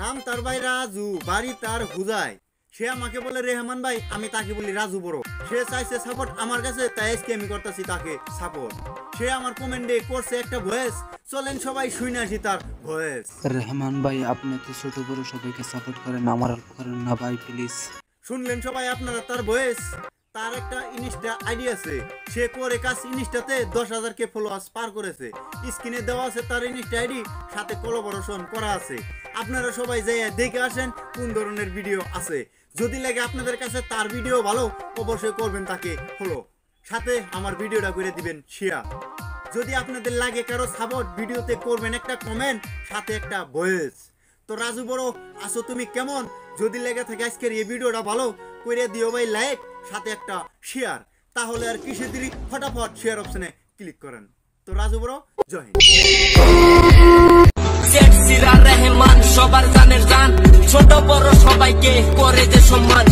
নাম তার ভাই রাজু, বাড়ি তার হুজায়। সে আমাকে বলে রেহমান ভাই, আমি তাকে বলি রাজু বড়। সে চাইছে সাপোর্ট আমার কাছে, তাই আজকে আমি করতেছি তাকে সাপোর্ট। সে আমার কমেন্টে করছে একটা ভয়েস, চলেন সবাই শুনে আসি তার ভয়েস। রেহমান ভাই, আপনি তো ছোট বড় সবাইকে সাপোর্ট করেন, আমার অল্প করেন না ভাই প্লিজ। শুনলেন সবাই আপনারা তার ভয়েস। তার একটা ইনস্টা আইডি আছে, সে করে কাজ ইনস্টাতে 10,000 কে ফলোয়ার্স পার করেছে। স্ক্রিনে দেওয়া আছে তার ইনস্টা আইডি, সাথে কোলাবোরেশন করা আছে। আপনারা সবাই যাই দেখে আসেন কোন ধরনের ভিডিও আছে। যদি লাগে আপনাদের কাছে তার ভিডিও ভালো, অবশ্যই করবেন তাকে ফলো, সাথে আমার ভিডিওটা করে দিবেন শেয়ার। যদি আপনাদের লাগে কারো সাপোর্ট, ভিডিওতে করবেন একটা কমেন্ট, সাথে একটা ভয়েস। তো রাজু বড় আসো তুমি কেমন? যদি লেগে থাকে আজকের এই ভিডিওটা ভালো করে দিও ভাই লাইক, সাথে একটা শেয়ার। তাহলে আর কিসে দেরি, ফটাফট শেয়ার অপশনে ক্লিক করেন। তো রাজু বড় জয় হিন্দ। রেহমান সবার জানের জান, ছোট বড় সবাইকে করে যে সম্মান।